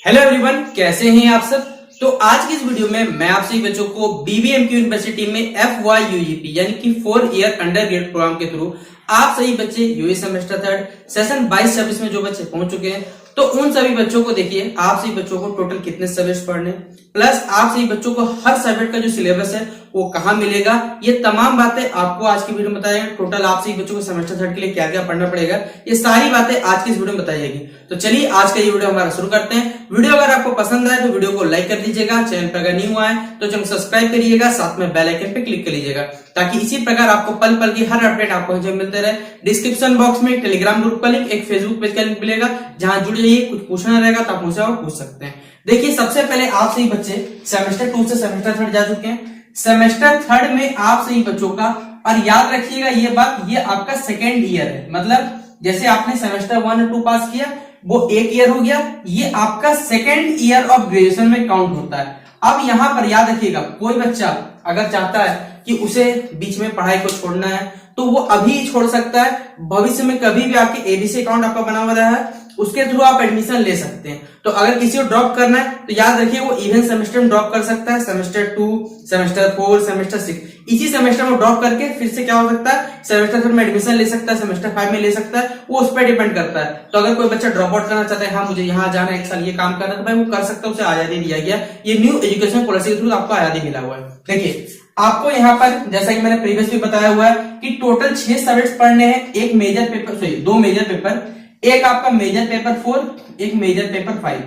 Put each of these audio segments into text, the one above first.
Hello everyone, कैसे हैं आप सब। तो आज की इस वीडियो में मैं आप सभी बच्चों को बीबीएमक्यू यूनिवर्सिटी में FYUGP यानी कि 4 ईयर अंडरग्रेड प्रोग्राम के थ्रू आप सभी बच्चे यूए सेमेस्टर थर्ड सेशन 22-26 में जो बच्चे पहुंच चुके हैं, तो उन सभी बच्चों को देखिए आप सभी बच्चों को टोटल कितने सब्जेक्ट पढ़ने, प्लस आप सभी बच्चों को हर सब्जेक्ट का जो सिलेबस है वो कहाँ मिलेगा, ये तमाम बातें आपको आज की वीडियो में बताएंगे। टोटल आप सभी बच्चों को सेमेस्टर थर्ड के लिए क्या क्या पढ़ना पड़ेगा, ये सारी बातें आज की इस वीडियो में बताई जाएगी। तो चलिए आज का ये वीडियो हमारा शुरू करते हैं। वीडियो अगर आपको पसंद आए तो वीडियो को लाइक कर दीजिएगा, चैनल पर अगर न्यू आए तो चैनल सब्सक्राइब करिएगा, साथ में बेल आइकन पे क्लिक कर लीजिएगा ताकि इसी प्रकार आपको पल पल की हर अपडेट आपको जब मिलते रहे। डिस्क्रिप्शन बॉक्स में टेलीग्राम ग्रुप का लिंक, एक फेसबुक पेज का लिंक मिलेगा, जहां जुड़ जाइए। कुछ पूछना रहेगा तो आप मुझसे और पूछ सकते हैं। देखिए सबसे पहले आप सही बच्चे सेमेस्टर 2 से सेमेस्टर थर्ड जा चुके हैं। सेमेस्टर थर्ड में आप सही बच्चों का, और याद रखिएगा ये बात, ये आपका सेकेंड ईयर है। मतलब जैसे आपने सेमेस्टर 1 और 2 पास किया वो एक ईयर हो गया, ये आपका सेकेंड ईयर ऑफ ग्रेजुएशन में काउंट होता है। अब यहां पर याद रखिएगा, कोई बच्चा अगर चाहता है कि उसे बीच में पढ़ाई को छोड़ना है तो वो अभी छोड़ सकता है। भविष्य में कभी भी आपके एबीसी अकाउंट आपका बना हुआ रहा है, उसके थ्रू आप एडमिशन ले सकते हैं। तो अगर किसी को ड्रॉप करना है तो याद रखिए वो इवन सेमेस्टर में ड्रॉप कर सकता है, सेमेस्टर 2, सेमेस्टर 4, सेमेस्टर 6, इसी सेमेस्टर में ड्रॉप करके फिर से क्या हो सकता है, सेमेस्टर 3 में एडमिशन ले सकता है, सेमेस्टर 5 में ले सकता है, वो उस पर डिपेंड करता है। तो अगर कोई बच्चा ड्रॉप आउट करना चाहता है, हाँ मुझे यहाँ जाना है, एक साल ये काम करना है, तो भाई वो कर सकता है, उसे आजादी दिया गया। ये न्यू एजुकेशन पॉलिसी के थ्रू आपको आजादी मिला हुआ है। देखिए आपको यहाँ पर जैसा कि मैंने प्रीवियसली बताया हुआ है कि टोटल 6 सब्जेक्ट पढ़ने हैं, एक major paper, sorry 2 major paper, एक आपका मेजर पेपर 4, एक मेजर पेपर 5।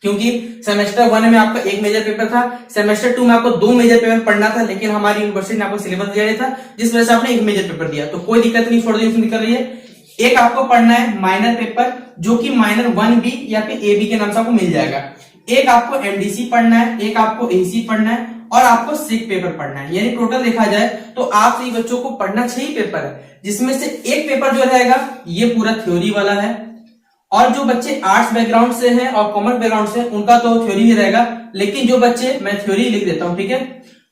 क्योंकि सेमेस्टर 1 में आपका एक मेजर पेपर था, सेमेस्टर 2 में आपको 2 मेजर पेपर पढ़ना था, लेकिन हमारी यूनिवर्सिटी ने आपको सिलेबस दिया था जिस वजह से आपने एक मेजर पेपर दिया, तो कोई दिक्कत नहीं, छोड़ दिक्कत रही है। एक आपको पढ़ना है माइनर पेपर, जो कि माइनर 1B या फिर AB के नाम से आपको मिल जाएगा। एक आपको MDC पढ़ना है, एक आपको AC पढ़ना है, और आपको सिक पेपर पढ़ना है। यानी टोटल देखा जाए तो आप सभी बच्चों को पढ़ना 6 ही पेपर है, जिसमें से एक पेपर जो रहेगा ये पूरा थ्योरी वाला है। और जो बच्चे आर्ट्स बैकग्राउंड से हैं और कॉमर्स बैकग्राउंड से, उनका तो थ्योरी ही रहेगा। लेकिन जो बच्चे, मैं थ्योरी लिख देता हूं, ठीक है,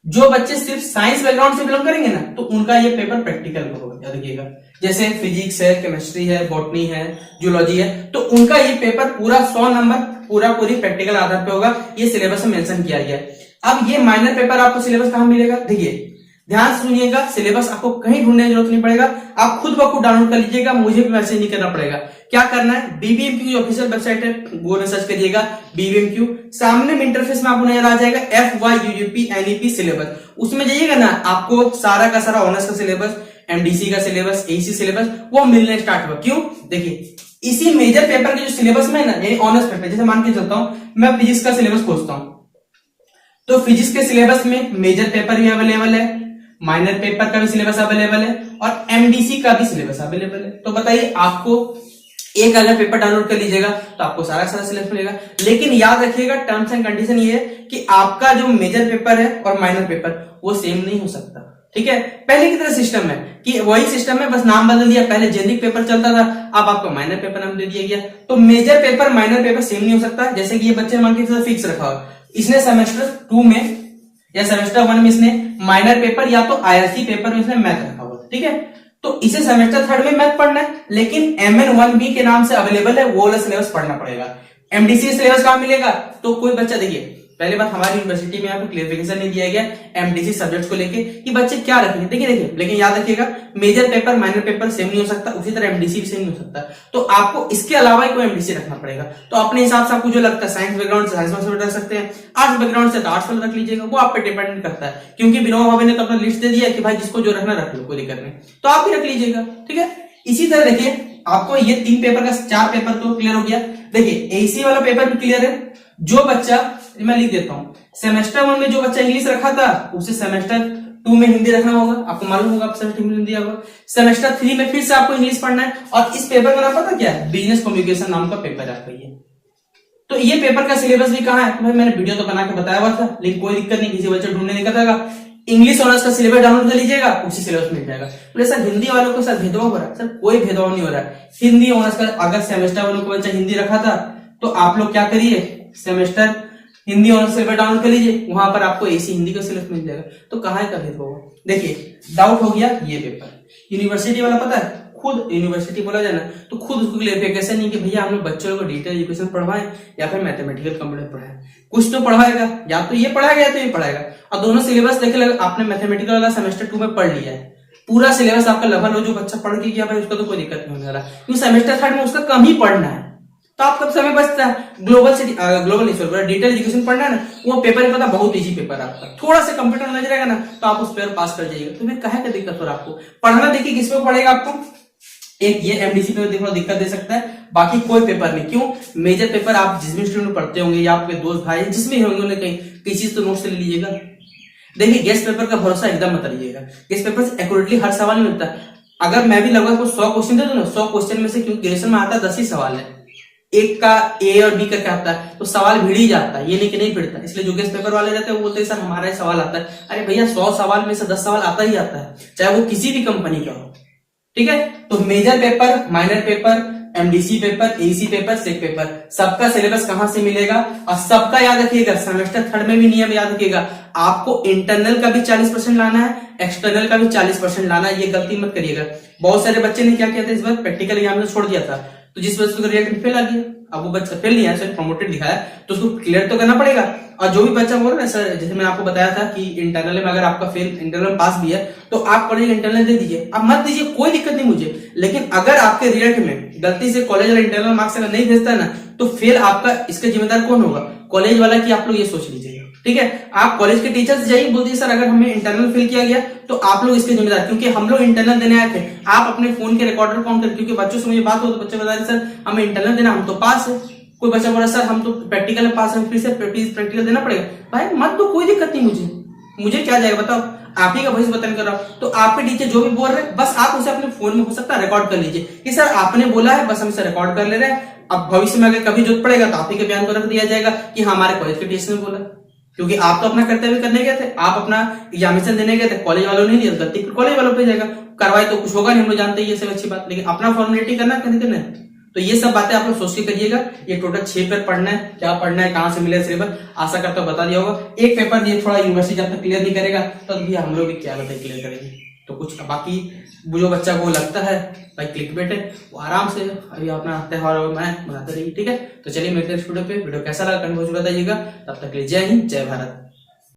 जो बच्चे सिर्फ साइंस बैकग्राउंड से बिलोंग करेंगे ना, तो उनका ये पेपर प्रैक्टिकल का होगा, याद रखिएगा। जैसे फिजिक्स है, केमिस्ट्री है, बॉटनी है, जूलॉजी है, तो उनका ये पेपर पूरा 100 नंबर पूरी प्रैक्टिकल आधार पे होगा। ये सिलेबस में मेंशन किया गया है। अब ये माइनर पेपर आपको सिलेबस कहां मिलेगा, देखिए ध्यान सुनिएगा, सिलेबस आपको कहीं ढूंढने की जरूरत नहीं पड़ेगा, आप खुद ब खुद डाउनलोड कर लीजिएगा, मुझे भी मैसेज नहीं करना पड़ेगा। क्या करना है, बीबीएमक्यू जो ऑफिशियल वेबसाइट है गूगल में सर्च करिएगा बीबीएमक्यू, सामने में इंटरफेस में आपको नजर आ जाएगा FYUGP NEP सिलेबस, उसमें जाइएगा ना, आपको सारा का सारा ऑनर्स का सिलेबस, MDC का सिलेबस, AC सिलेबस वो मिलने स्टार्ट हुआ। क्यों, देखिए इसी मेजर पेपर के जो सिलेबस में ना, यानी ऑनर्स पेपर, जैसे मान के चलता हूं मैं फिजिक्स का सिलेबस खोजता हूं, तो फिजिक्स के सिलेबस में मेजर पेपर भी अवेलेबल है, माइनर पेपर का भी सिलेबस अवेलेबल है, और MDC का भी सिलेबस अवेलेबल है। तो बताइए आपको एक अगर पेपर डाउनलोड कर लीजिएगा तो आपको सारा सिलेबस मिलेगा। लेकिन याद रखिएगा टर्म्स एंड कंडीशन ये है कि आपका जो मेजर पेपर है और माइनर पेपर वो सेम नहीं हो सकता, ठीक है। पहले की तरह सिस्टम है कि वही सिस्टम है, बस नाम बदल दिया, पहले जेनिक पेपर चलता था, अब आपको माइनर पेपर नाम दे दिया गया। तो major paper minor paper same नहीं हो सकता। जैसे कि ये बच्चे मान के फिक्स रखा हुआ, इसने सेमेस्टर 2 में या सेमेस्टर 1 में इसने माइनर पेपर या तो IRC पेपर में इसने मैथ रखा हुआ, ठीक है, तो इसे सेमेस्टर 3 में मैथ पढ़ना है, लेकिन MN1B के नाम से अवेलेबल है, वो वाला सिलेबस पढ़ना पड़ेगा। MDC सिलेबस कहां मिलेगा, तो कोई बच्चा, देखिए पहले बात हमारी यूनिवर्सिटी में आपको क्लेरिफिकेशन नहीं दिया गया MDC सब्जेक्ट को लेके कि बच्चे क्या रखेंगे। देखिए लेकिन याद रखिएगा major paper minor paper same नहीं हो सकता, उसी तरह MDC भी सेम नहीं हो सकता, तो आपको इसके अलावा कोई MDC रखना पड़ेगा। तो अपने हिसाब से आपको जो लगता है, साइंस बैकग्राउंड से साइंस में रख सकते हैं, आर्ट्स बैकग्राउंड से तो आर्ट्स में रख लीजिएगा, वो आप पे डिपेंड करता है। क्योंकि विनोबा भावे ने तो अपना लिस्ट दे दिया कि भाई जिसको जो रखना रख लो, कोई दिक्कत नहीं, तो आप भी रख लीजिएगा, ठीक है। इसी तरह देखिए आपको ये 3 पेपर का 4 पेपर तो क्लियर हो गया। देखिए AC वाला पेपर भी क्लियर है। जो बच्चा, मैं लिख देता हूं, सेमेस्टर 1 में जो बच्चा इंग्लिश रखा था उसे सेमेस्टर 2 में हिंदी रखना होगा, आपको मालूम होगा, सेमेस्टर हिंदी होगा। सेमेस्टर 3 में फिर से आपको इंग्लिश पढ़ना है, और इस पेपर का नाम पता क्या है, बिजनेस कम्युनिकेशन नाम का पेपर है आपका ये। तो ये पेपर का सिलेबस भी कहां है, तो भाई मैंने वीडियो तो बना के बताया हुआ था, लेकिन कोई दिक्कत नहीं, किसी बच्चे ढूंढने नहीं करेगा, इंग्लिश ऑनर्स का सिलेबस डाउनलोड कर लीजिएगा, उसी सिलेबस मिल जाएगा। तो सर हिंदी वालों को सर भेदभाव हो रहा है, सर कोई भेदभाव नहीं हो रहा है। हिंदी ऑनर्स का अगर सेमेस्टर वालों को बच्चा हिंदी रखा था तो आप लोग क्या करिए, semester Hindi honours syllabus download कर लीजिए, वहां पर आपको AC हिंदी का सिलेबस मिल जाएगा। तो कहां का भेदभाव, देखिए डाउट हो गया, ये पेपर यूनिवर्सिटी वाला पता है खुद यूनिवर्सिटी बोला जाए ना तो खुद उसको क्लेरिफिकेशन नहीं कि भैया हम लोग बच्चों को डिजिटल एजुकेशन पढ़वाएं या फिर मैथमेटिकल कंप्यूटर पढ़ाएं, कुछ तो पढ़ाएगा, या तो ये पढ़ाएगा या तो ये पढ़ाएगा। और दोनों सिलेबस देखे लगे, आपने मैथमेटिकल वाला सेमेस्टर 2 में पढ़ लिया है, पूरा सिलेबस आपका लगभग हो, जो बच्चा पढ़ के गया भाई उसका तो कोई दिक्कत नहीं होने वाला, क्योंकि सेमेस्टर 3 में उसका कम ही पढ़ना है, तो आपका समय बचता है। ग्लोबल डिजिटल एजुकेशन पढ़ना है ना, वो पेपर पता बहुत इजी पेपर आपका, थोड़ा सा कंप्यूटर नॉलेज रहेगा ना तो आप उस पेपर पास कर जाइएगा। तो मैं कहा क्या दिक्कत हो रहा है आपको पढ़ना, देखिए किस पे पढ़ेगा आपको, एक ये एमडीसी पे देखो दिक्कत दे सकता है, बाकी कोई पेपर नहीं। क्यों? मेजर पेपर आप जिस भी स्टूडेंट पढ़ते होंगे या आपके दोस्त भाई जिसमें होंगे उन्हें कहीं चीज तो नोट से ले लीजिएगा। देखिए गेस्ट पेपर का भरोसा एकदम मत रहिएगा, गेस्ट पेपर से एक्यूरेटली हर सवाल नहीं मिलता। अगर मैं भी लगभग 100 क्वेश्चन दे दूं ना, 100 क्वेश्चन में से क्योंकि ग्रेजुएशन में आता है 10 ही सवाल है, एक का ए और बी करके आता है, तो सवाल भिड़ ही जाता है, ये नहीं कि नहीं भिड़ता। इसलिए जो गेस्ट पेपर वाले रहते हैं वो बोलते हैं सर हमारा ही सवाल आता है। अरे भैया 100 सवाल में से 10 सवाल आता ही आता है, चाहे वो किसी भी कंपनी का हो, ठीक है। तो major paper, minor paper, MDC paper, AC paper, SEC paper, सबका सिलेबस कहां से मिलेगा और सबका याद रखिएगा। सेमेस्टर 3 में भी नियम याद रखिएगा, आपको इंटरनल का भी 40% लाना है, एक्सटर्नल का भी 40% लाना है, ये गलती मत करिएगा। बहुत सारे बच्चे ने क्या किया था इस बार, प्रैक्टिकल एग्जाम में छोड़ दिया था, तो जिस वजह से रिजल्ट फेल आ गया। अब वो बच्चा फेल नहीं आया, सिर्फ प्रमोटेड दिखाया, तो उसको क्लियर तो करना पड़ेगा। और जो भी बच्चा बोल रहा है सर, जैसे मैंने आपको बताया था कि इंटरनल में अगर आपका फेल, इंटरनल पास भी है तो आप कॉलेज इंटरनल दे दीजिए, अब मत दीजिए, कोई दिक्कत नहीं मुझे। लेकिन अगर आपके रिजल्ट में गलती से कॉलेज वाला इंटरनल मार्क्स अगर नहीं भेजता है ना, तो फेल आपका, इसका जिम्मेदार कौन होगा? कॉलेज वाला। की आप लोग ये सोच लीजिएगा, ठीक है। आप कॉलेज के टीचर से जाइए, बोल दीजिए सर अगर हमें इंटरनल फेल किया गया तो आप लोग इसके जिम्मेदार, क्योंकि हम लोग इंटरनल देने आए थे। आप अपने फोन के रिकॉर्डर कौन कर, क्योंकि बच्चों से मुझे बात हो तो बच्चे बता रहे सर हमें इंटरनल देना, हम तो पास है। कोई बच्चा बोला सर हम तो प्रैक्टिकल में पास है, फिर से प्रैक्टिकल देना पड़ेगा। भाई मत तो, कोई दिक्कत नहीं मुझे क्या जाएगा बताओ, आप ही का भविष्य बतन कर रहा हूं। तो आपके टीचर जो भी बोल रहे हैं बस आप उसे अपने फोन में हो सकता है रिकॉर्ड कर लीजिए कि सर आपने बोला है, बस हम इसे रिकॉर्ड कर ले रहे हैं। अब भविष्य में अगर कभी जरूरत पड़ेगा तो आप ही के बयान को रख दिया जाएगा कि हमारे कॉलेज के टीचर ने बोला, क्योंकि आप तो अपना कर्तव्य करने गए थे, आप अपना एग्जामिनेशन देने गए थे, कॉलेज वालों ने दिया, गलती कॉलेज वालों पे जाएगा, कार्रवाई तो कुछ होगा नहीं, हम लोग जानते हैं ये सब अच्छी बात, लेकिन अपना फॉर्मेलिटी करना करना है। तो ये सब बातें आप लोग सोच के करिएगा। ये टोटल 6 पेपर पढ़ना है, क्या पढ़ना है, कहां से मिले सिलेबस, आशा करता हूं बता दिया होगा। एक पेपर दिए थोड़ा यूनिवर्सिटी जब तक क्लियर नहीं करेगा तब भी हम लोग भी क्या बताए क्लियर करेंगे। तो कुछ बाकी जो बच्चा को लगता है भाई क्लिक बेट है, वो आराम से अभी अपना त्योहार में बनाते रहिए, ठीक है। तो चलिए मिलते हैं इस वीडियो पे, वीडियो कैसा लगा कमेंट बॉक्स में बताइएगा। तब तक के लिए जय हिंद, जय भारत।